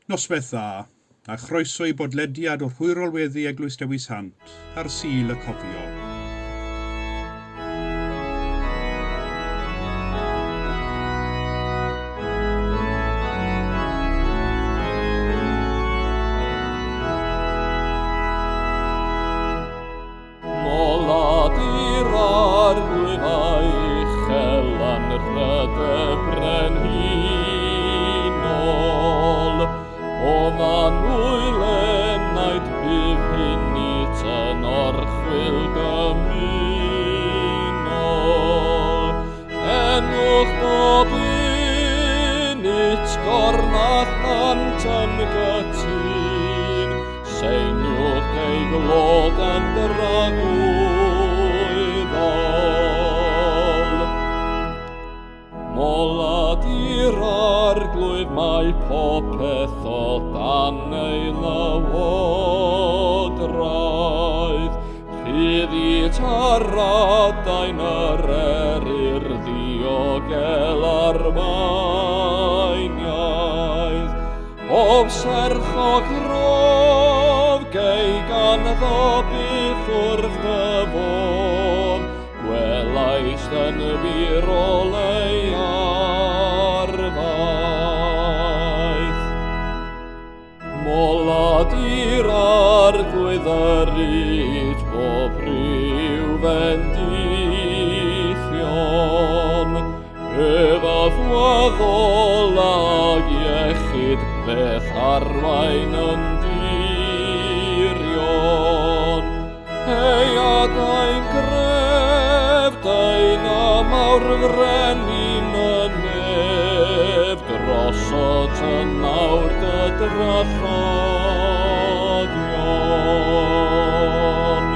Noswaith dda, a chroeso i bodlediad o'r Hwyrol Weddi Eglwys Dewi Sant ar Sul y Cofio. Sant yn gytun, seiniwch ei glod yn dragwyddol. Molad i'r arglwydd mae popeth o dan ei lywodraeth, rhydd i taradau'n yr eryr ddiogel ar maeniaeth. O serchog rof gei ganddo byth wrth dyfodd, gwelais yn Hwyrol ei arfaeth. Molad i'r arglwydd yr yd bob rhyw fendithion, yddathwaddol ag iechyd beth arwain yn dirion. Ei adain gref, dain a mawr frenin yn nef, drosod yn nawr dy draddodion.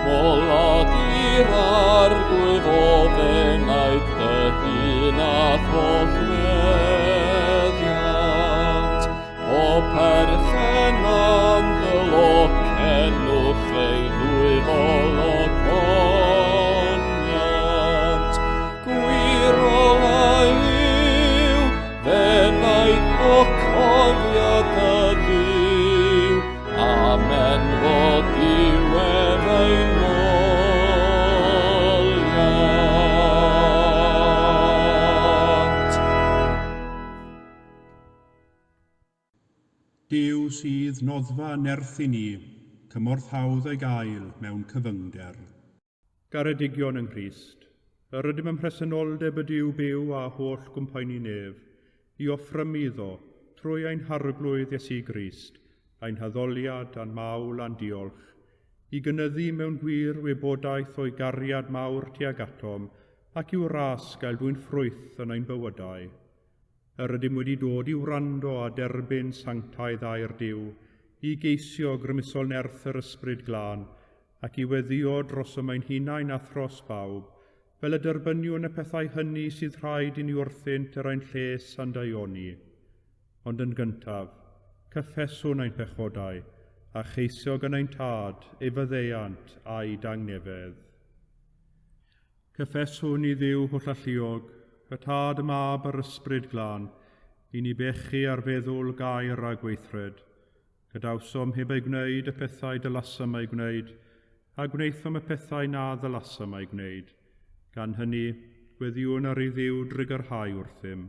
Molad i'r arglwydd o fenaid dy hun a tholleddiant, o perchenan dy locenwch ei ddwyfol o coniant. Hwyrol a yw, fenaid o cofiad y Dduw, amen fod diwedd ein Duw sydd noddfa nerth i ni, cymorth hawdd ei gael mewn cyfyngder. Garedigion yng Nghrist, yr ydym yn presenoldeb y Duw byw a holl gwmpaini nef, i offrym iddo trwy ein harglwydd Iesu Grist, ein haddoliad a'n mawl a'n diolch, i gynyddu mewn gwir wybodaeth o'i gariad mawr tuag atom ac i'w ras gael dwy'n ffrwyth yn ein bywydau. Yr ydym wedi dod i wrando a derbyn sanctaidd a'r Duw, i geisio grymusol nerth yr ysbryd glân, ac i weddio dros ym ein hunain a thros bawb, fel y derbyniwn y pethau hynny sydd rhaid i ni wrthynt yr ein lles a'n daioni. Ond yn gyntaf, cyffeswn ein pechodau, a cheisio gan ein tad, ei fyddeiant a'i dangnefedd. Cyffeswn i Dduw holl alluog, y tad y mab yr ysbryd glân, i ni bechu ar feddwl gair a gweithred. Gadawsom heb ei gwneud y pethau dylasam ei gwneud, a gwneithom y pethau na ddylasam ei gwneud. Gan hynny, gweddiwn ar ei Dduw drigyrhau wrthym.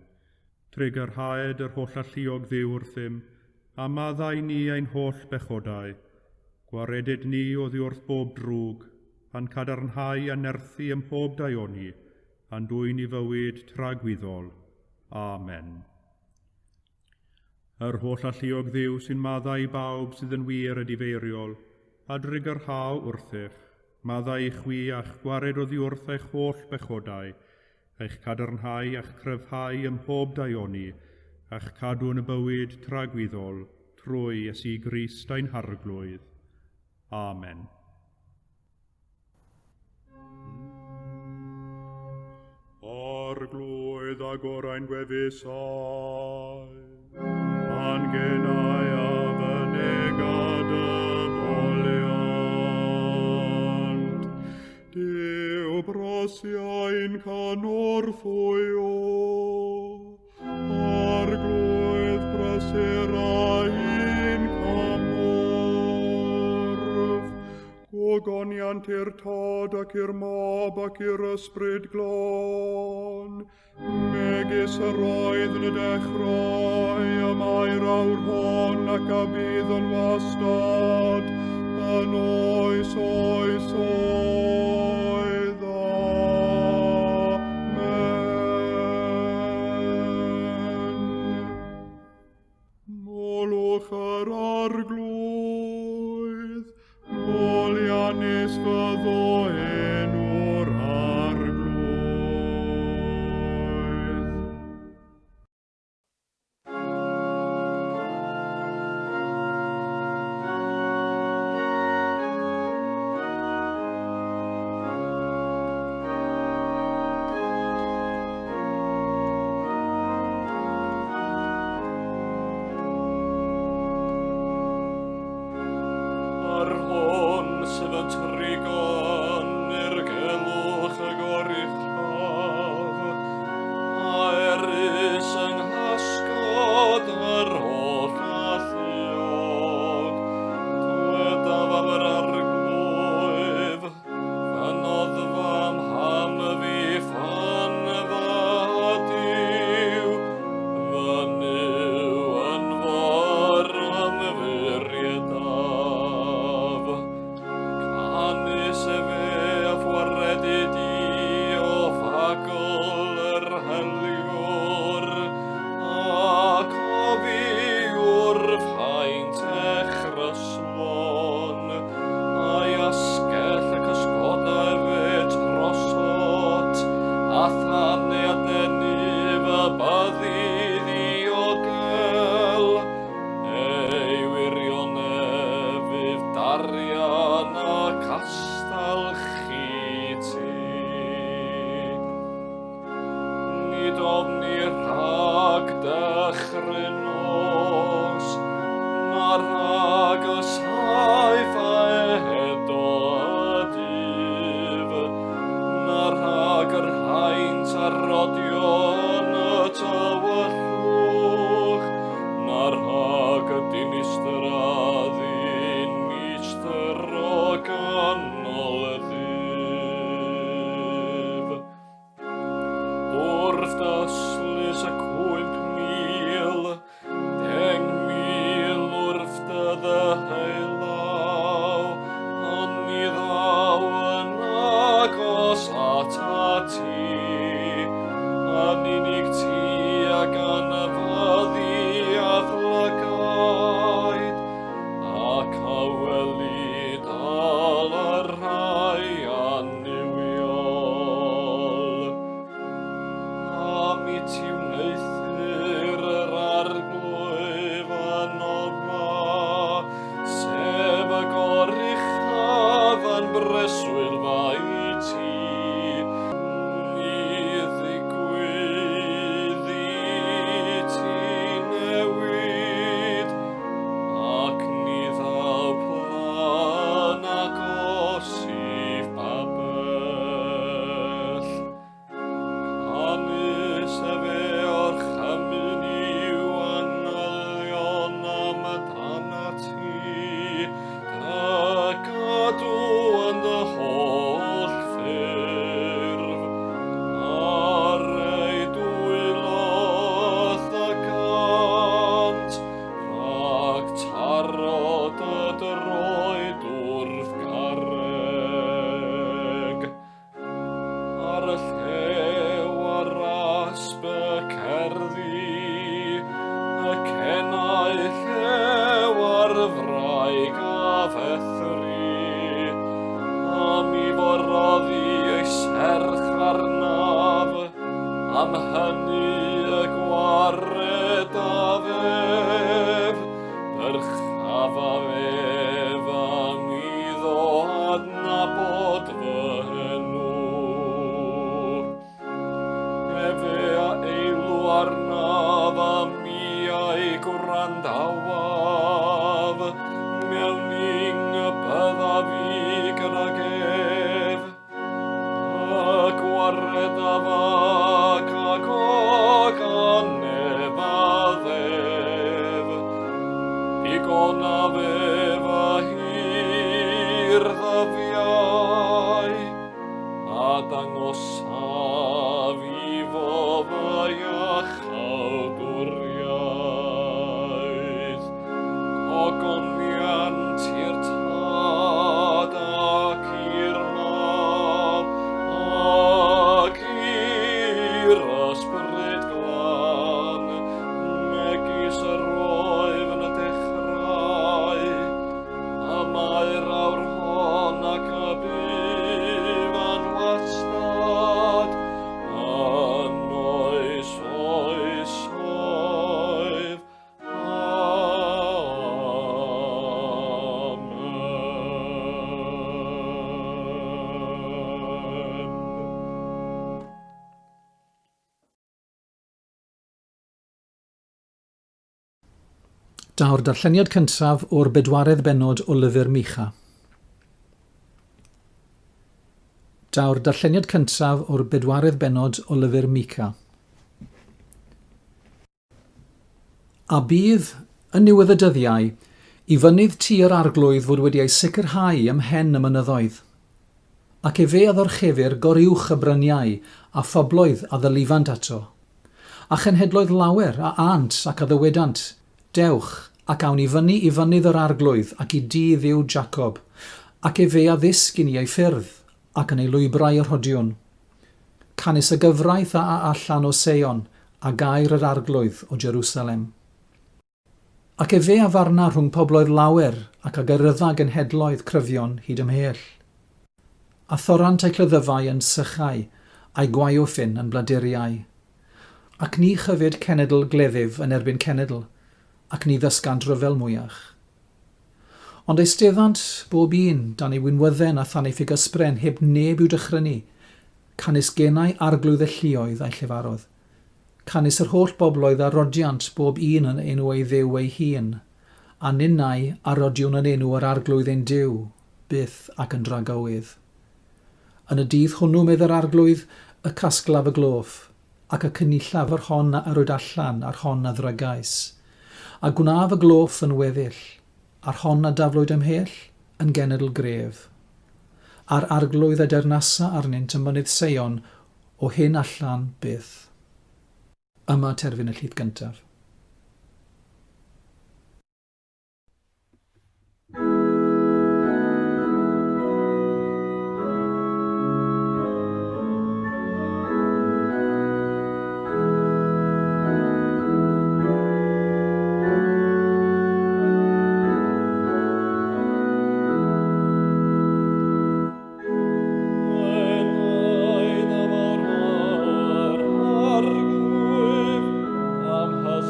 Trigyrhaed yr holl alluog Dduw wrthym, a maddau ni ein holl bechodau. Gwaredid ni oddi wrth bob drwg, pan cadarnhau a nerthu ym mhob daioni, a'n dwy'n i fywyd tragwyddol. Amen. Yr holl alluog Dduw sy'n maddau bawb sydd yn wir y difeiriol, a drigyrhaw wrthych, maddau i'ch wi a'ch gwared oddi wrth eich holl bechodau, eich cadarnhau a'ch cryfhau ym mhob daioni, a'ch cadw yn y bywyd tragwyddol, trwy Iesu Grist ein harglwydd. Amen. Arglwydd ag orau'n gwefusau, a'n genau a fynegad y foliant. Duw brosiau'n canorthwyo, arglwydd brysur goniant i'r tod ac i'r mob ac i'r ysbryd glon. Megis yr oedd yn y dechrau, y mae'r awr hon ac a bydd yn wastad, yn oes oes oedd. Amen. Molwch yr arglwydd, Molianus fyddo enw'r arglwydd. Ar hwn sydd yn trigon i'r gelwch y goruchaf, a erys yng nghasgod yr holl alluog. Dwedaf am yr arglwydd, fynodd fam ham fi ffanfa Duw, fynyw yn for ymddiriedaf. Canis e fe a phwaredu di o fagol yr heliwr, a cofiwr ffaint echrysmon, a'i asgell ac ysgodau fe trosot, a thane a denif y byddi ddiogel, ei wirionefydd darian a castal chiti. Nid ofni rhag dechrau nos, na rhag yshaif a edo y dyf, na rhag yr haint a rodion y tywyllwch, na rhag y dinistraddyn istr o ganol y ddyf. Wrth dyslus y 5,000, 10,000 wrth dy ddeheulaw, ond ni ddaw yn agos at ti, yn unig ti ac anafyddiaeth lygaid, ac awelid al yr rhai anniwiol. A mi ti wneithir yr arglwydd yn orma, sef y goruchaf yn breswyl fai ti. Ni ddigwyddi ti newid, ac ni ddaw plan agosif babell. Canis e fe o'r chymyniw anylion am y dan ti, dy gadw yn dy holl ffurf, ar ei dwylodd y gant, rhag tarod y droed wrth garreg. Ar y llew a rasp y cerddi, y cenau llew ar fraig a fethri, a mi foroddi ei serch arnaf, am hynny y gwared a fef, byrchaf a fef am iddo adnabod fy henw. Efe a eilw arnaf a mi a'i gwrandawaf, mewn ing y bydda fi gyda gef, y gwared a fag ac o Daw'r darlleniad cyntaf o'r 4 bennod o lyfr Micha. Daw'r darlleniad cyntaf o'r 4 bennod o lyfr Micha. A bydd, yn niwedd y dyddiau, i fynydd tir arglwydd fod wedi ei sicrhau ymhen y mynyddoedd. Ac efe a ddorchefir goriwch y bryniau a phobloedd a ddylifant ato. A chenhedloedd lawer a ant ac a ddywedant, dewch ac awn i fynydd yr arglwydd ac i dŷ Dduw Jacob, ac efe a ddisgyn i ei ffyrdd ac yn ei lwybrau yr hodiwn. Canis y gyfraith a allan o Seion a gair yr arglwydd o Jerusalem. Ac efe a farna rhwng pobloedd lawer ac a gyrrydda genhedloedd cryfion hyd ymhell. A thorant ei clyddyfau yn sychau a'i gwaioffyn yn bladuriau. Ac ni chyfyd cenedl gleddif yn erbyn cenedl, ac ni ddysgant ryfel mwyach. Ond eisteddant bob un dan ei wynwydden a than ei ffigysbren heb neb i'w dychrynu, canis genau arglwydd y lluoedd a'i llefarodd. Canis yr holl bobloedd a rodiant bob un yn enw ei ddew ei hun, a ninnau a rodiwn yn enw yr arglwydd ein Duw, byth ac yn dragowydd. Yn y dydd hwnnw medd yr arglwydd y casglaf y gloff, ac y cynillaf yr hon a rwyd allan a'r hon a ddrygais, a gwnaf y gloff yn weddill, a'r hon a daflwyd ymhell yn genedl gref. A'r arglwydd a dernasa arnynt y mynydd Seion o hyn allan byth. Yma terfyn y llid gyntaf. Am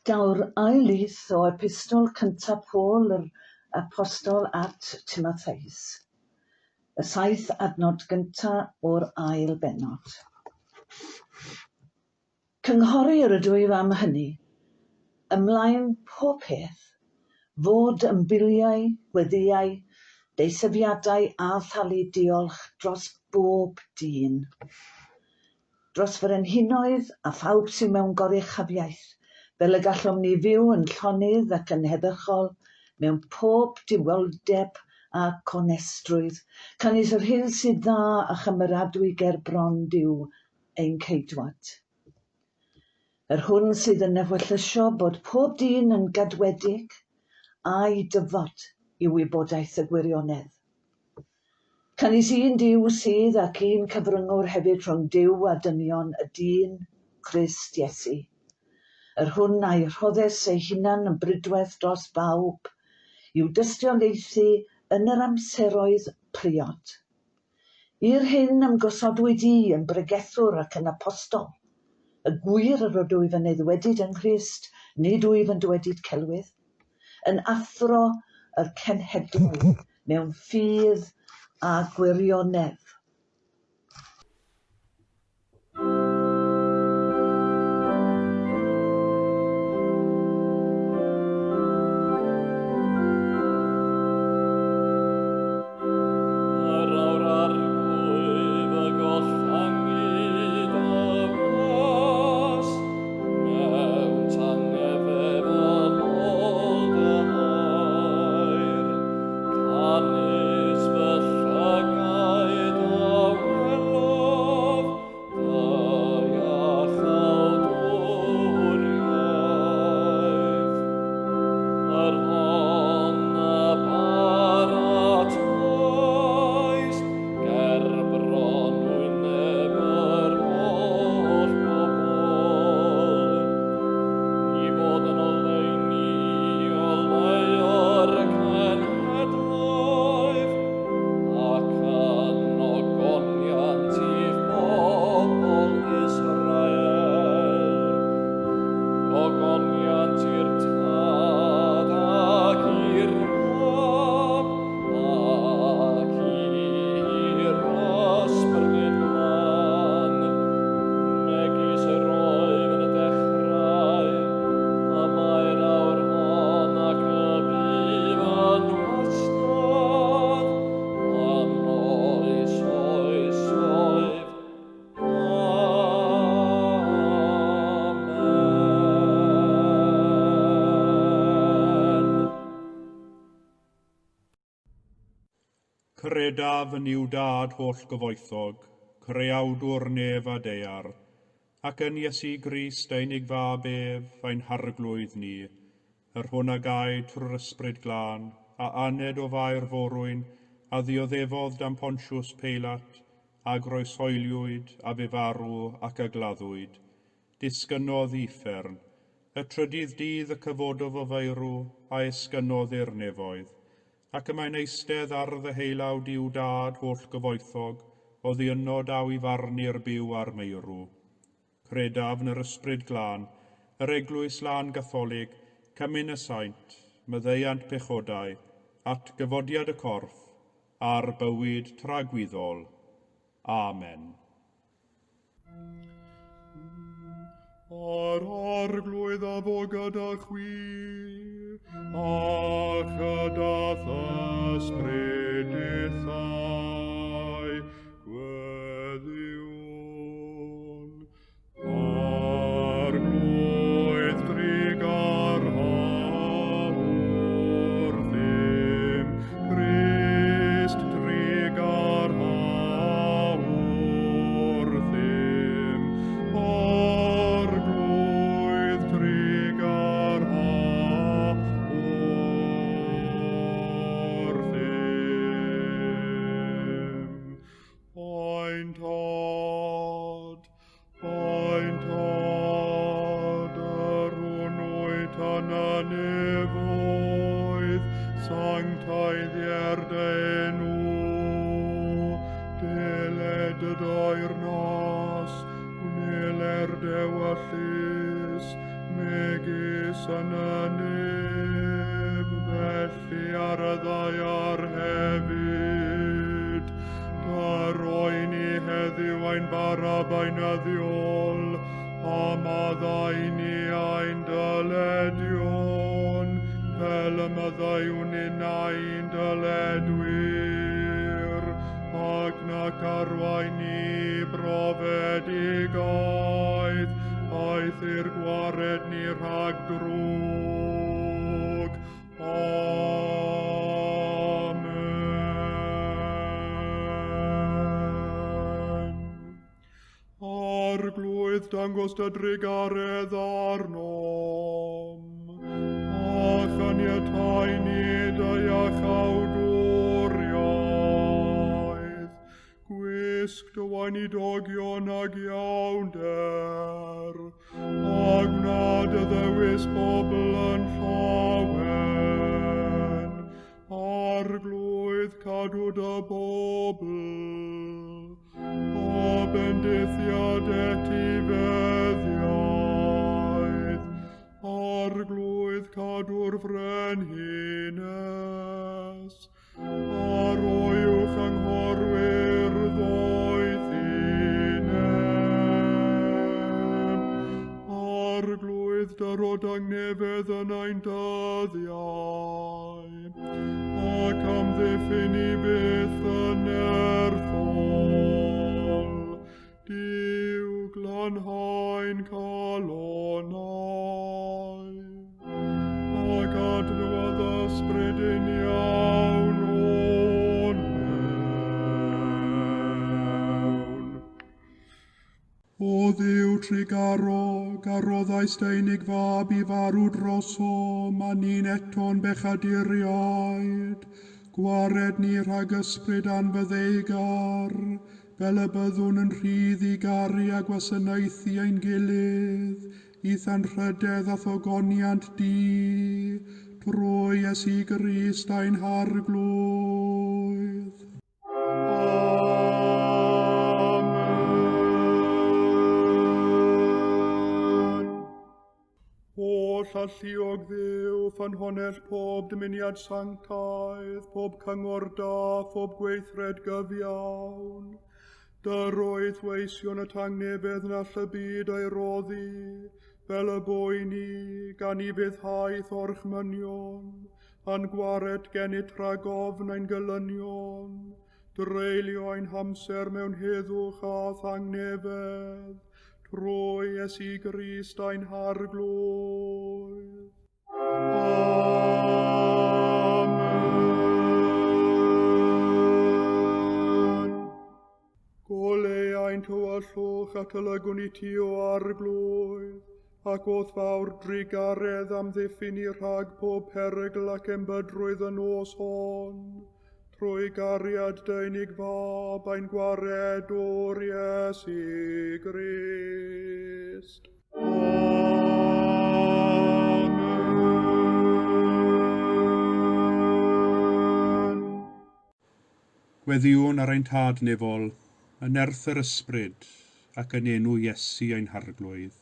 Daw'r ail-lith o epistol cyntaf Paul yr apostol at Timotheus. Y 7 adnod gyntaf o'r ail bennod. Cynghorir ydw i am hynny, ymlaen pob peth, fod yn biliau, gweddïau, deisyfiadau a thalu diolch dros bob dyn. Dros fy renhinoedd a phawb sy'n mewn goruchafiaeth, fel y gallom ni fyw yn llonydd ac yn heddychol, mewn pob diweldeb a conestrwydd, canis yr hyn sydd dda a chymeradwy ger bron Duw ein ceidwad. Yr hwn sydd yn ewyllysio bod pob dyn yn gadwedig a'i dyfod i wybodaeth y gwirionedd. Canis un Duw sydd ac un cyfryngwr hefyd rhwng Duw a dynion y dyn, Crist Iesu. Yr hwn a'i rhoddes ei hunan yn brydwedd dros bawb, i'w dystioleithi yn yr amseroedd priod. I'r hyn ymgosodwyd i yn bregethwr ac yn apostol, y gwir yr ydw i fy aeddwedid yn Christ, nid wyf yn dywedid celwydd, yn athro yr cenhedloedd mewn ffydd a gwirionedd. Credaf yn i'w dad holl gyfoethog, creawdwr nef a dear, ac yn Iesu Grist ein fab ef, ein harglwydd ni, yr hwn a gaed trwy'r ysbryd glân, a aned o fair forwyn, a ddioddefodd dan Pontiws Peilat, a groesoeliwyd, a fe farw ac a gladdwyd. Disgynnodd uffern, y trydydd dydd y cyfododd o feirw, a esgynnodd i'r nefoedd, ac yma'n eistedd ar ddeheilawd i'w dad holl gyfoethog, o ddiynod aw i farnu'r byw ar meirw. Credaf yn yr ysbryd glân, yr Eglwys lân Gatholig, cymyn y saint, myddeiant pechodau, at gyfodiad y corff, a'r bywyd tragwyddol. Amen. Ar arglwydd a fo gyda chwi, ac y dath ysbryd ithau, gweddiwn. Arglwydd drig ar hawr ddim, Crist drig ar hawr ddim, arglwydd drig ar hawr ddim. Paint od, yr hwnnwyd yn y nefoedd, sanctaidd enw, deled y dair nas, wneler dewyllus, megis yn y nef, felly ar y ddaiar hefyd. Dar o'i ni heddiw ein bara bainyddiol, a maddau ni ein dyledion, fel y myddaiwn yn ein dyledwyr, ac nac arwain ni brofedigaeth, aeth i'r gwared ni rhag drwg. Amen. Arglwydd dangos dy drigaredd arnom, a chaniatau ni dy iachawdwriaeth, gwisg dy wain i dogion ag iawnder, a gnad y ddewis bobl yn llawen, arglwydd cadw dy bobl, o bendithiad etifeddiaeth, arglwydd cadw'r frenhines, ar oiwch anghorwyr ddoethinem, arglwydd dyrod angnefedd yn ein dyddiau, ac amddiffyn i byth yn erthol, Duw glanhau'n calonau, ac adnodd ysbryd yn iawn o'n mewn. O Dduw trigaro, garoddais deunig fab i farw drosom, a ni'n eto'n bechaduriaid, gwared ni rhag ysbryd anfyddeigar, fel y byddwn yn rhydd i garu a gwasanaethu ein gilydd, eithan rhydedd a thogoniant di, trwy Iesu Grist ein harglwydd. Amen. O llalluog Dduw, ffynhonell pob dymuniad sanctaidd, pob cyngor da, pob gweithred gyfiawn, Dyrwydd weision y tangnefedd na all y byd ei roddi, fel y boi ni, gan i fyddhaeth orchmynion, a'n gwared gennyt rhag ofn ein gylynion, dreulio ein hamser mewn heddwch a thangnefedd, trwy Iesu Grist ein harglwydd. Gole ein tywyllwch at olygwn i ti o arglwydd, ac oedd fawr drigaredd am ddiffyn i rhag pob perygl ac embydrwydd yn os hon, trwy gariad deunig fab ein gwared o'r Iesu Grist. Amen. Gweddiwn ar ein tad nefol, yn erth yr ysbryd ac yn enw Iesu ein harglwydd.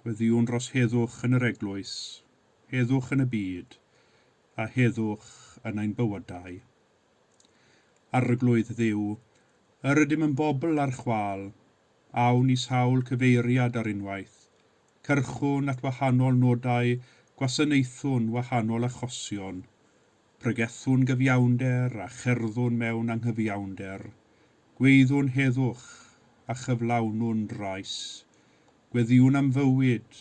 Gweddiwn dros heddwch yn yr eglwys, heddwch yn y byd, a heddwch yn ein bywydau. Arglwydd Dduw, yr ydym yn bobl ar chwal, awn i sawl cyfeiriad ar unwaith, cyrchwn at wahanol nodau, gwasanaethwn wahanol achosion, pregethwn gyfiawnder a cherddwn mewn anghyfiawnder, gweithwn heddwch a chyflawnwn drais, gweddiwn am fywyd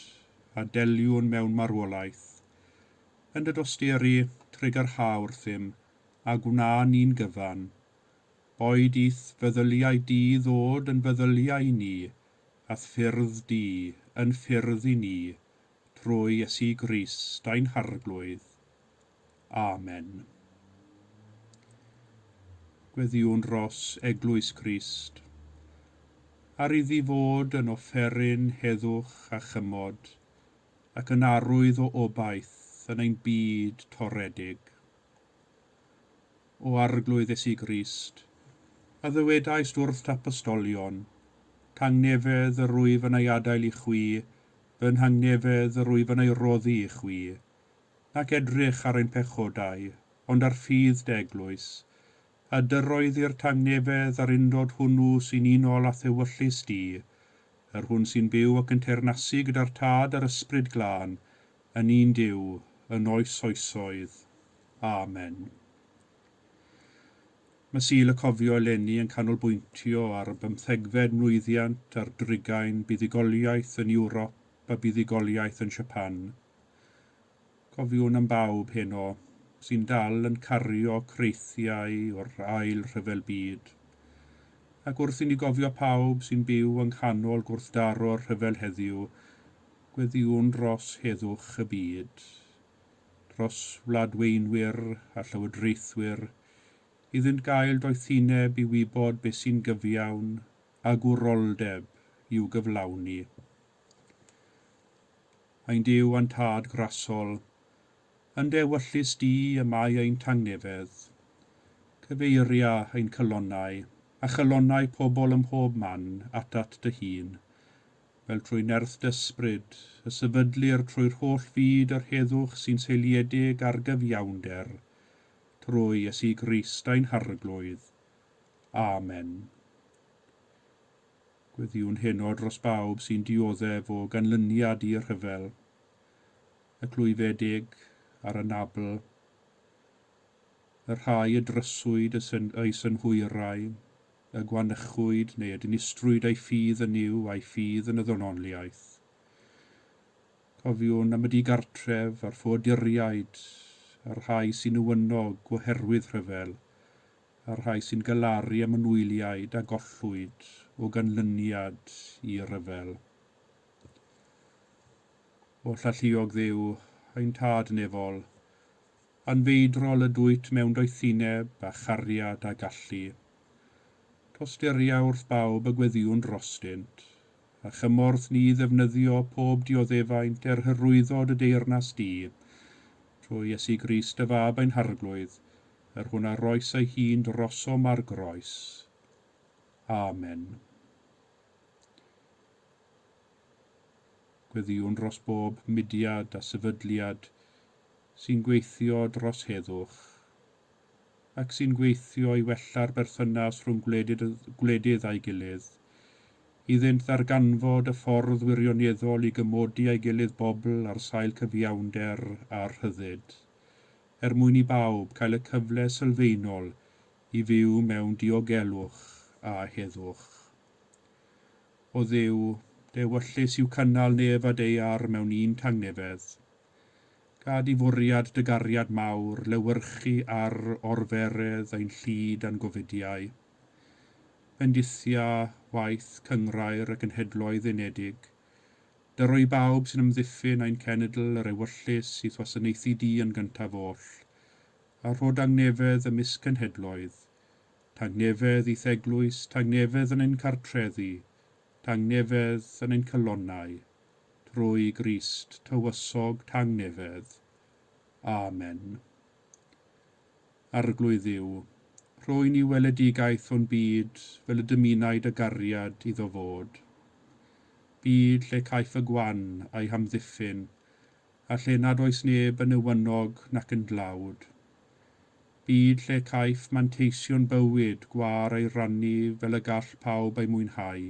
a deliwn mewn marwolaeth. Yn dy dosteri trigarha wrthym a gwna ni'n gyfan, oed ith feddyliau di ddod yn feddyliau ni, ath ffyrdd di yn ffyrdd i ni, trwy Iesu Grist ein harglwydd. Amen. Gweddiwn dros Eglwys Crist. Ar iddi fod yn offeryn heddwch a chymod, ac yn arwydd o obaith yn ein byd toredig. O arglwydd Iesu Grist, a ddywedais wrth apostolion, tangnefedd yr rwyf yn ei adael i chwi, Fy nhangnefedd yr wyf yn ei roddi i chwi, ac edrych ar ein pechodau, ond ar ffydd deglwys, a dyroedd i'r tangnefedd ar undod hwnnw sy'n unol a thewyllus di, yr hwn sy'n byw ac yn teyrnasu gyda'r tad a'r ysbryd glân, yn un Duw, yn oes oesoedd. Amen. Mae Sul y Cofio eleni yn canolbwyntio ar 15fed mlwyddiant ar drugain buddigoliaeth yn Ewrop a buddigoliaeth yn Japan. Cofiwn am bawb heno sy'n dal yn cario creithiau o'r ail rhyfel byd. Ac wrth i ni gofio pawb sy'n byw yng nghanol gwrthdaro'r rhyfel heddiw, gweddiwn dros heddwch y byd, dros wladweinwyr a llywodraethwyr, iddynt gael doethineb i wybod beth sy'n gyfiawn a gwroldeb i'w gyflawni. Ein Duw a'n tad grasol, yn dewyllus di y mae ein tangnefedd, cyfeiria ein cylonau a chylonau pobl ym mhob man atat dy hun, fel trwy nerth dysbryd, y sefydlir trwy'r holl fyd yr heddwch sy'n seiliedig ar gyfiawnder, trwy Iesu Grist ein harglwydd. Amen. Gweddiwn heno dros bawb sy'n dioddef o ganlyniad i'r rhyfel, y clwyfedig a'r anabl, y rhai y dryswyd eu synhwyrau, y gwanychwyd neu y dinistrwyd ei ffydd yn yw a'i ffydd yn y ddonoliaeth. Cofiwn am y digartref a'r ffoduriaid, a'r rhai sy'n ywynog oherwydd rhyfel, a'r rhai sy'n galaru am ynwyliaid a gollwyd o ganlyniad i ryfel. O llalluog Dduw, ein tad nefol, anfeidrol y dwyt mewn doethineb a chariad a gallu. Tostyria wrth bawb y gweddiwn drostynt, a chymorth ni ddefnyddio pob dioddefaint hyrwyddod y deyrnas di, trwy Iesu Grist y fab ein harglwydd, yr hwn a roes ei hun drosom ar groes. Amen. Gweddiwn dros bob mudiad a sefydliad sy'n gweithio dros heddwch, ac sy'n gweithio i wella'r berthynas rhwng gwledydd a'i gilydd, iddynt ddarganfod y ffordd wirioneddol i gymodi a'i gilydd bobl ar sail cyfiawnder a'r rhyddid, mwyn i bawb cael y cyfle sylfaenol i fyw mewn diogelwch a heddwch. O Dduw, dewyllus i'w cynnal nef a deiar mewn un tangnefedd, gad i fwriad dy gariad mawr lewyrchu ar orferedd ein llyd a'n gofidiau, bendithia, waith, cyngrair ac yn hedloedd unedig, dyroi bawb sy'n ymddiffyn ein cenedl yr ewyllus i ddwasanaethu di yn gyntaf oll, a rhod angnefedd ymysg cenhedloedd, tangnefedd i Eglwys, tangnefedd yn ein cartreddi, tangnefedd yn ein cylonau, drwy Grist tywysog tangnefedd. Amen. Arglwydd Dduw, rhoi ni weledigaeth o'n byd fel y dymunai dy gariad iddo fod. Byd lle caiff y gwan a'i hamddiffyn, a lle nad oes neb yn ewynog nac yn dlawd. Byd lle caiff manteision bywyd gwar ei rannu fel y gall pawb ei mwynhau.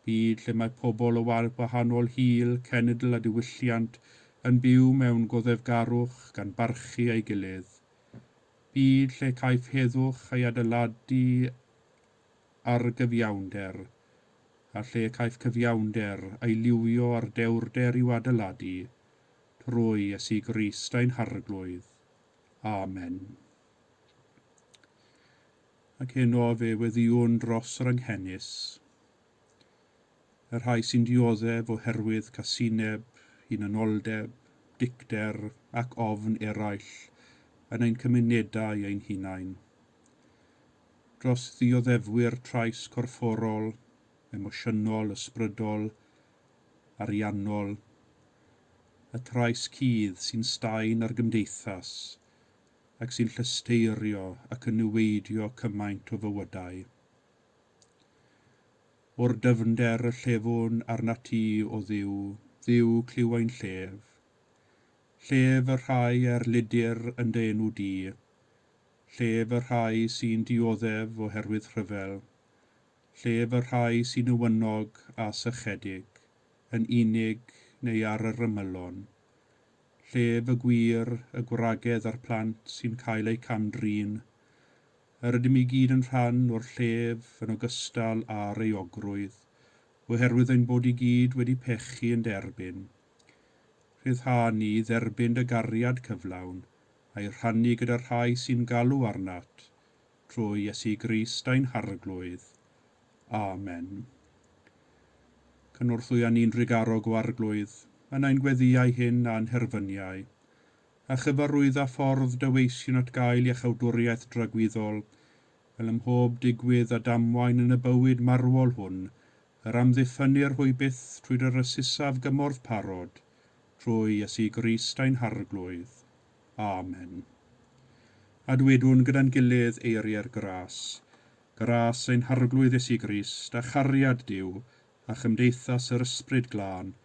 Byd lle mae pobl o wahanol hil, cenedl a diwylliant yn byw mewn goddefgarwch gan barchu ei gilydd. Byd lle caiff heddwch ei adeiladu ar gyfiawnder, a lle caiff cyfiawnder ei liwio ar dewrder i'w adeiladu, trwy Iesu Grist ein harglwydd. Amen. Ac heno fe weddiwn dros yr anghennus, y rhai sy'n dioddef oherwydd casineb, hunanoldeb, dicder ac ofn eraill, yn ein cymunedau ein hunain. Dros ddioddefwyr trais corfforol, emosiynol, ysbrydol, ariannol, y trais cudd sy'n staen ar gymdeithas ac sy'n llysteirio ac yn niweidio cymaint o fywydau. o'r dyfnder y llefwn arna ti o ddiw, ddiw cliwain llef. Llef y rhai lydyr yn dy enw di, llef y rhai sy'n dioddef oherwydd rhyfel, llef y rhai sy'n ywynog a sychedig, yn unig neu ar yr ymylon, llef y gwir, y gwragedd a'r plant sy'n cael eu camdrin, yr ydym i gyd yn rhan o'r llef yn ogystal â'r euogrwydd, oherwydd ein bod i gyd wedi pechu yn derbyn. Rhyddha ni dderbyn dy gariad cyflawn, a'i rhannu gyda'r rhai sy'n galw arnat, trwy Iesu Grist ein harglwydd. Amen. Cynorthwy a ni'n rigarog o arglwydd, yn ein gweddiau hyn a'n herfyniau, a chyfarwydd a ffordd dyweision at gael i'ch awdwriaeth dragwyddol, fel ym mhob digwydd a damwain yn y bywyd marwol hwn, yr amddiffynnu'r hwybyth trwy'r ysusaf gymorth parod, trwy Iesu Grist ein harglwydd. Amen. A dwedwn gyda'n gilydd eiriau'r gras ein harglwydd Iesu Grist, a chariad Duw, a chymdeithas yr ysbryd glân,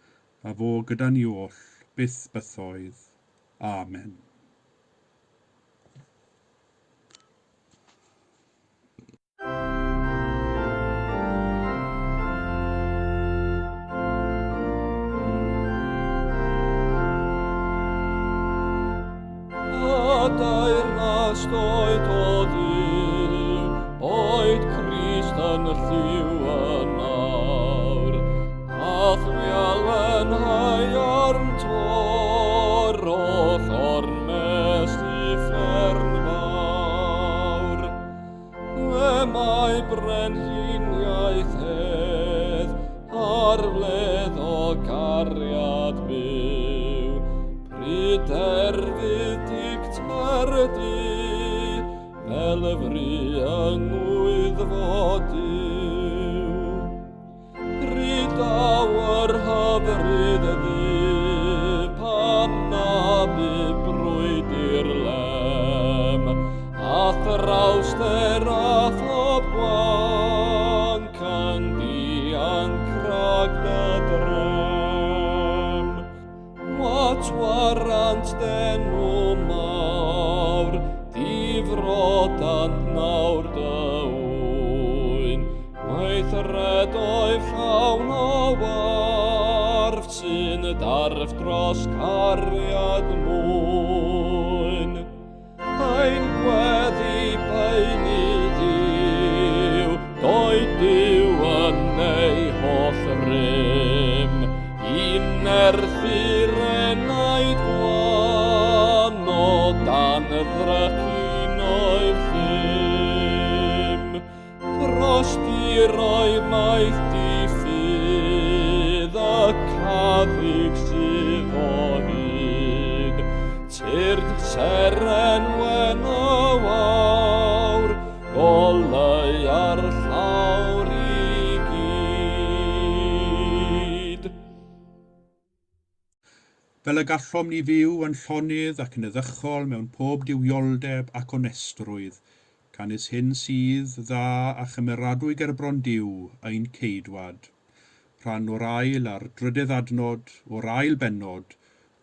a fo gyda ni oll, byth bythoedd. Amen. Oed o ddiw, oed Crist yn lliw yn awr, a thmial yn haearn tor, oll o'r mes i ffern fawr. Fe mae brenhiniaeth hedd, arledd o gariad byw, pryderfydd dicterdi, fel y fri yng ngwyddfod Duw. Rydawyr hyfryd ddi, pan nabu brwydr lem, a thrawster a thob gwanc yn diancrag dy drem. Wat warant denw mawr, difrodant nawr dywyn, weithredoedd llawn o warf sy'n darf dros cariad mwyn. Ein gweddi beini ddiw, doi Duw yn ei holl rym, un erthyr enaid gwan o dan y ddrecyn o'i ffym. Dros diroedd maith diffydd y caddig sydd o hyd, tyrd seren wen o wawr, goleu ar llawr i gyd. Fel y gallom ni fyw yn llonydd ac yn eddychol mewn pob diwioldeb ac onestrwydd, canis hyn sydd dda a chymeradwy gerbron Duw ein ceidwad. Rhan o'r ail a'r drydydd adnod o'r ail bennod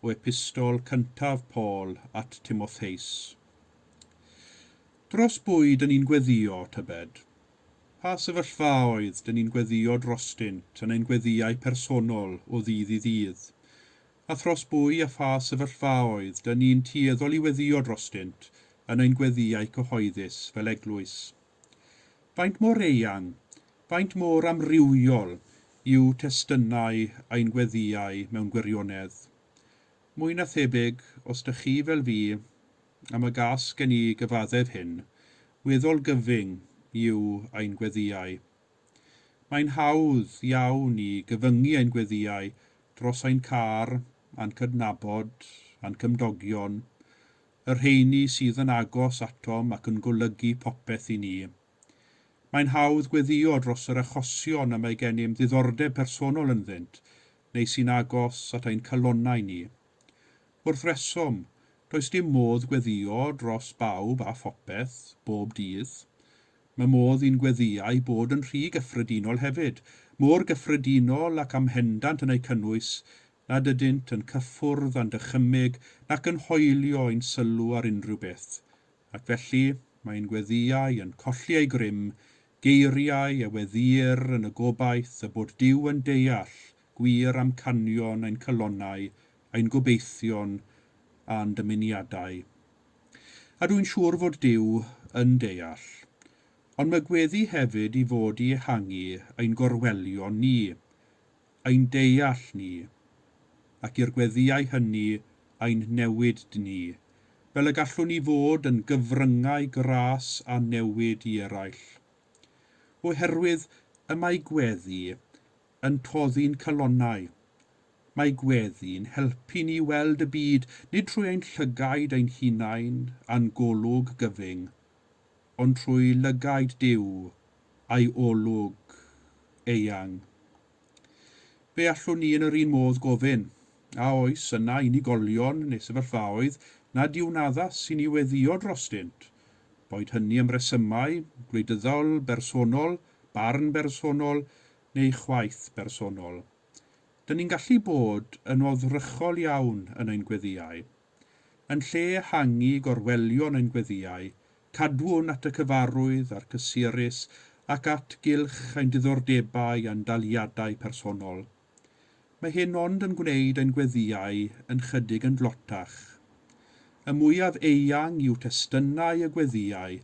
o epistol cyntaf Paul at Timotheus. Dros bwyd yn ni'n gweddio, tybed. Pa sefyllfa oedd dyn ni'n gweddio drostynt yn ein gweddiau personol o ddydd i ddydd. A thros bwy a pha sefyllfa oedd dyn ni'n tueddol i weddio drostynt yn ein gweddiau cyhoeddus fel Eglwys. Faint mor eang, faint mor amrywiol yw testunau ein gweddiau mewn gwirionedd. Mwy na thebyg, os dych chi fel fi, am y gas gen i gyfaddef hyn, weddol gyfyng yw ein gweddiau. Mae'n hawdd iawn i gyfyngu ein gweddiau dros ein car, a'n cydnabod, a'n cymdogion, yr rheini sydd yn agos atom ac yn golygu popeth i ni. Mae'n hawdd gweddio dros yr achosion am ei gennym ddiddordeb personol ynddynt, neu sy'n agos at ein calonnau ni. Wrth reswm, does dim modd gweddio dros bawb a phopeth, bob dydd. Mae modd i'n gweddiau bod yn rhy gyffredinol hefyd, mor gyffredinol ac amhendant yn ei cynnwys nad ydynt yn cyffwrdd a'n dychymyg nac yn hoelio ein sylw ar unrhyw beth, ac felly mae'n gweddiau yn colli ei grym, geiriau a weddir yn y gobaith y bod Duw yn deall gwir amcanion ein cylonau, ein gobeithion a'n dymuniadau. A dwi'n siŵr fod Duw yn deall, ond mae gweddi hefyd i fod i ehangu ein gorwelion ni, ein deall ni, ac i'r gweddiau hynny ein newid ni, fel y gallwn ni fod yn gyfryngau gras a newid i eraill. Oherwydd y mae gweddi yn toddi'n cylonau. Mae gweddi'n helpu ni weld y byd nid trwy ein llygaid ein hunain a'n golwg gyfyng, ond trwy lygaid Duw a'i olwg eang. Fe allwn ni yn yr un modd gofyn, a oes yna unigolion neu sefyllfaoedd nad yw'n addas i ni weddio drostynt, boed hynny am resymau, gwleidyddol, bersonol, barn bersonol neu chwaith bersonol. Dyn ni'n gallu bod yn oddrychol iawn yn ein gweddiau. Yn lle ehangu gorwelion ein gweddiau, cadw'n at y cyfarwydd a'r cysurus ac at gylch ein diddordebau a'n daliadau personol. Mae hyn ond yn gwneud ein gweddiau yn chydig yn dlotach. Y mwyaf eang yw testunau y gweddiau,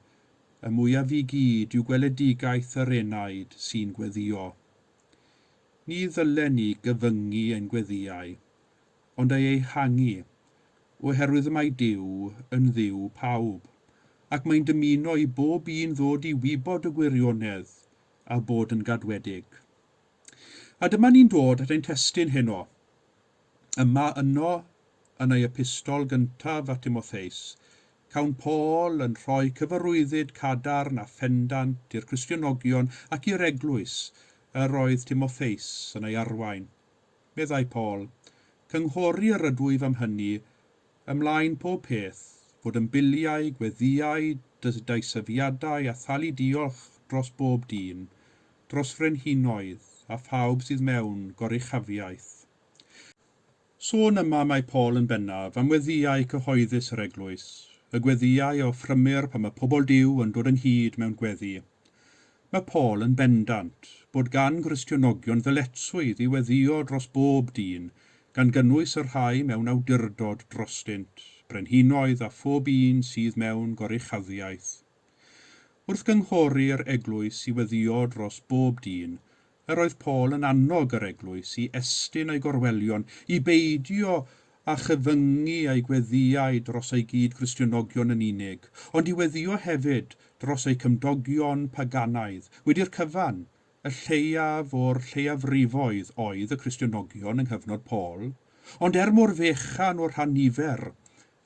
y mwyaf i gyd yw gweledigaeth yr enaid sy'n gweddio. Ni ddylen ni gyfyngu ein gweddiau, ond ei ehangu, oherwydd mae Duw yn Dduw pawb, ac mae'n dymuno i bob un ddod i wybod y gwirionedd a bod yn gadwedig. A dyma ni'n dod at ein testun heno. Yno yn ei epistol gyntaf at Timotheus, cawn Paul yn rhoi cyfarwyddyd cadarn a ffendant i'r Cristionogion ac i'r Eglwys yr oedd Timotheus yn ei arwain. Meddai Paul, cynghorir ydwyf am hynny, ymlaen pob peth, fod yn biliau, gweddiau, daisyfiadau a thalu diolch dros bob dyn, dros frenhinoedd a phawb sydd mewn goruchafiaeth. Sôn yma mae Paul yn bennaf am weddiau cyhoeddus yr Eglwys, y gweddiau o ffrymur pan mae pobl Duw yn dod yn hyd mewn gweddi. Mae Paul yn bendant bod gan Gristionogion ddyletswydd i weddio dros bob dyn, gan gynnwys yr rhai mewn awdurdod drostynt, brenhinoedd a phob un sydd mewn goruchaffiaeth. Wrth gynghori'r Eglwys i weddio dros bob dyn, yr oedd Paul yn annog yr Eglwys i estyn ei gorwelion, i beidio a chyfyngu ei gweddiau dros ei gyd Gristionogion yn unig, ond i weddio hefyd dros ei cymdogion paganaidd, wedi'r cyfan, y lleiaf o'r lleiafrifoedd oedd y Cristionogion yng nghyfnod Paul, ond mor fechan o'r rhan nifer,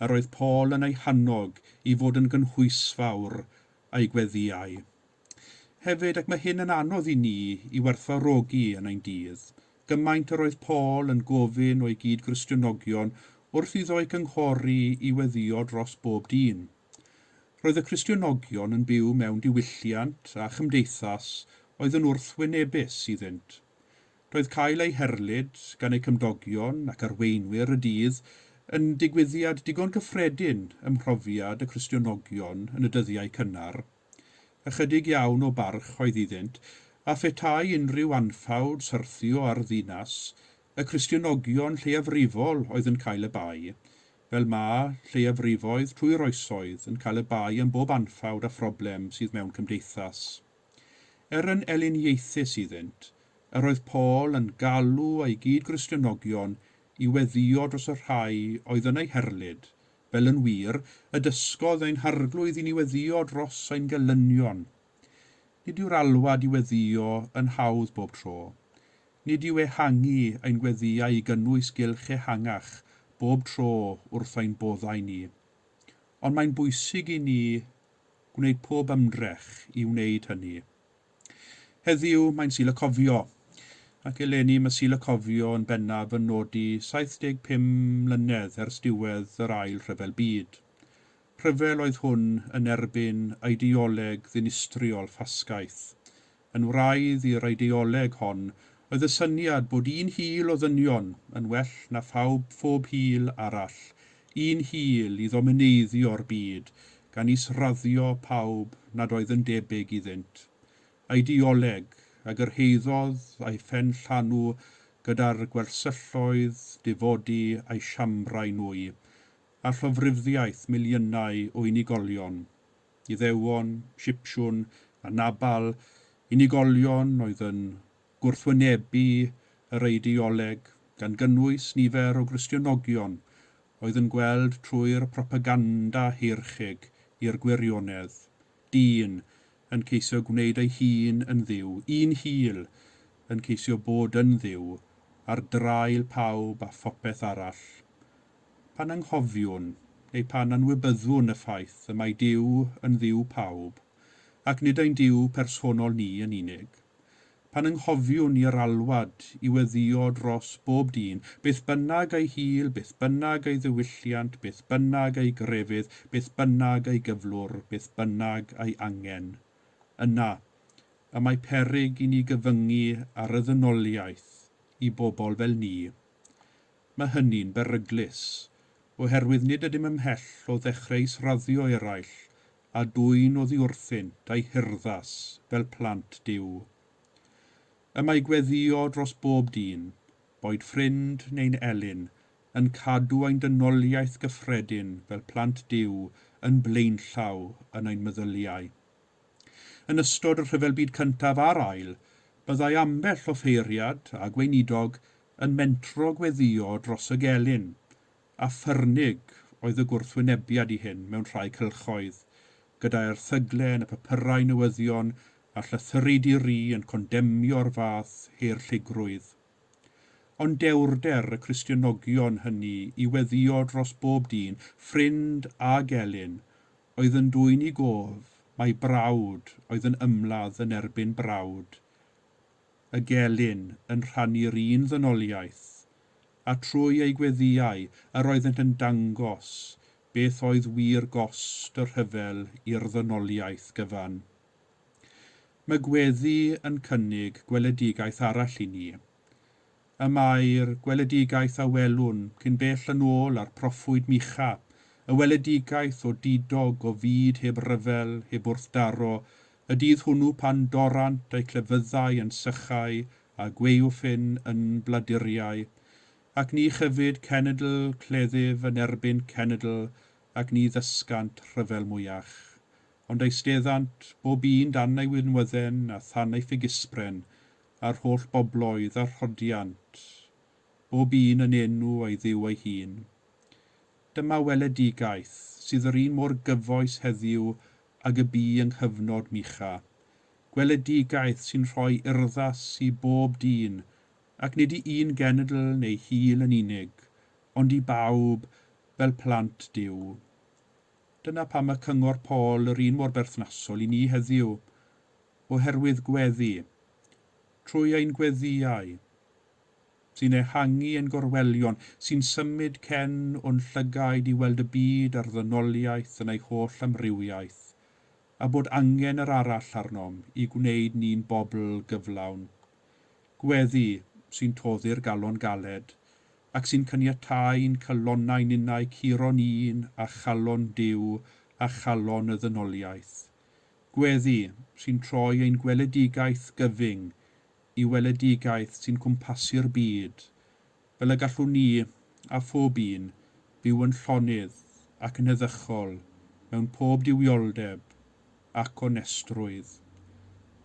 yr oedd Paul yn ei hannog i fod yn gynhwysfawr ei gweddiau. Hefyd, ac mae hyn yn anodd i ni i werthfawrogi yn ein dydd, gymaint yr oedd Paul yn gofyn o'i gyd Gristionogion wrth iddo ei cynghori i weddio dros bob dyn. Roedd y Cristionogion yn byw mewn diwylliant a chymdeithas oedd yn wrthwynebus iddynt. Roedd cael ei herlyd gan eu cymdogion ac arweinwyr y dydd yn digwyddiad digon gyffredin ym mhrofiad y Cristionogion yn y dyddiau cynnar. Ychydig iawn o barch oedd iddynt, a phetai unrhyw anffawd syrthio ar ddinas, y Cristionogion lleiafrifol oedd yn cael y bai, fel mae lleiafrifoedd trwy'r oesoedd yn cael y bai am bob anffawd a phroblem sydd mewn cymdeithas. Yn eliniaethus iddynt, yr oedd Paul yn galw ei gyd Gristionogion i weddio dros y rhai oedd yn ei herlyd, fel yn wir, y dysgodd ein harglwydd i ni weddio dros ein gelynion. Nid yw'r alwad i weddio yn hawdd bob tro. Nid yw ehangu ein gweddiau i gynnwys gylch ehangach bob tro wrth ein boddau ni. Ond mae'n bwysig i ni gwneud pob ymdrech i wneud hynny. Heddiw mae'n Sul y Cofio, ac eleni mae Sul y Cofio yn bennaf yn nodi 75 mlynedd ers diwedd yr ail rhyfel byd. Rhyfel oedd hwn yn erbyn eideoleg ddinistriol ffasgaeth. Yn wraidd i'r eideoleg hon, oedd y syniad bod un hil o ddynion yn well na phob hil arall, un hil i ddomineiddio'r byd, gan israddio pawb nad oedd yn debyg iddynt. Eideoleg, a gyrhaeddodd a'i phen llanw gyda'r gwersylloedd difodi a'i siambrau nwy, a llofruddiaeth miliynau o unigolion. Iddewon, Sipsiwn a Nabal, unigolion oedd yn gwrthwynebu yr eideoleg gan gynnwys nifer o Gristionogion, oedd yn gweld trwy'r propaganda hirchig i'r gwirionedd. Dyn yn ceisio gwneud ei hun yn dduw, un hil yn ceisio bod yn dduw, ar draul pawb a phopeth arall. Pan anghofiwn, neu pan anwybyddwn y ffaith y mae Duw yn dduw pawb, ac nid ein Duw personol ni yn unig. Pan anghofiwn i'r alwad i weddio dros bob dyn, beth bynnag ei hil, beth bynnag ei ddiwylliant, beth bynnag ei grefydd, beth bynnag ei gyflwr, beth bynnag ei angen. Yna, y mae peryg i ni gyfyngu ar y ddynoliaeth i bobl fel ni. Mae hynny'n beryglus, oherwydd nid ydym ymhell o ddechrau israddio eraill, a dwyn o ddiwrthynt a'i hirddas fel plant Duw. Y mae gweddio dros bob dyn, boed ffrind neu'n elyn, yn cadw ein dynoliaeth gyffredin fel plant Duw yn blaenllaw yn ein meddyliau. Yn ystod y rhyfel byd cyntaf a'r ail, byddai ambell o ffeiriad a gweinidog yn mentro gweddio dros y gelyn, a ffyrnig oedd y gwrthwynebiad i hyn mewn rhai cylchoedd, gyda erthyglen y papurau newyddion a llythyru diri yn condemnio'r fath her llugrwydd. Ond dewrder y Cristionogion hynny i weddio dros bob dyn, ffrind a gelyn, oedd yn dwyn i gof, mae brawd oedd yn ymladd yn erbyn brawd. Y gelyn yn rhannu'r un ddynoliaeth, a trwy ei gweddiau yr oeddent yn dangos beth oedd wir gost y rhyfel i'r ddynoliaeth gyfan. Mae gweddi yn cynnig gweledigaeth arall i ni. Y mae'r gweledigaeth a welwn cyn bell yn ôl ar proffwyd Micha, y weledigaeth o didog o fyd heb ryfel, heb wrthdaro, y dydd hwnnw pan dorant eu clefyddau yn sychau a gweuwffyn yn bladuriau, ac ni chyfyd cenedl cleddyf yn erbyn cenedl ac ni ddysgant rhyfel mwyach. Ond eisteddant bob un dan ei wynwydden a than ei ffigisbren, a'r holl bobloedd a'r rhodiant, bob un yn enw ei dduw ei hun. Dyma weledigaeth sydd yr un mor gyfoes heddiw ag y bu yng nghyfnod Micha. Gweledigaeth sy'n rhoi urddas i bob dyn, ac nid i un genedl neu hil yn unig, ond i bawb fel plant Duw. Dyna pam y cyngor Paul yr un mor berthnasol i ni heddiw, oherwydd gweddi, trwy ein gweddiau, sy'n ehangu ein gorwelion, sy'n symud cen o'n llygaid i weld y byd a'r ddynoliaeth yn ei holl amrywiaeth, a bod angen yr arall arnom i gwneud ni'n bobl gyflawn. Gweddi sy'n toddi'r galon galed, ac sy'n cyniatau'n cylonau ninnau curon un a chalon Duw a chalon y ddynoliaeth. Gweddi sy'n troi ein gweledigaeth gyfyng i weledigaeth sy'n cwmpasu'r byd, fel y gallwn ni a phob un byw yn llonydd ac yn eddychol mewn pob diwioldeb ac onestrwydd.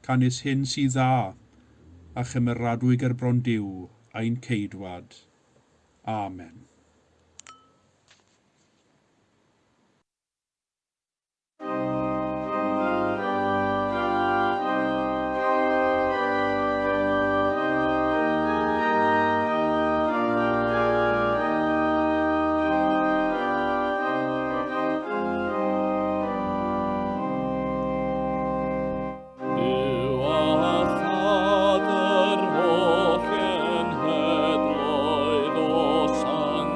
Canis hyn sydd dda a chymeradwy ger bron Duw a'n ceidwad. Amen. Sant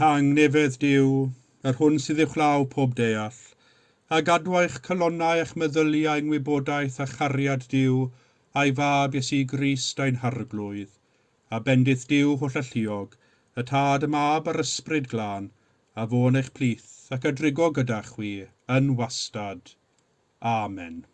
Ethang nefedd Duw, yr hwn sydd uwchlaw pob deall, a gadwa'ch colonnau eich meddyliau yng ngwybodaeth a chariad Duw a'i fab Iesu Grist a'n harglwydd, a bendith Duw holl alluog, y tad y mab a'r ysbryd glân, a fo'n eich plith ac a drigo gyda chwi yn wastad. Amen.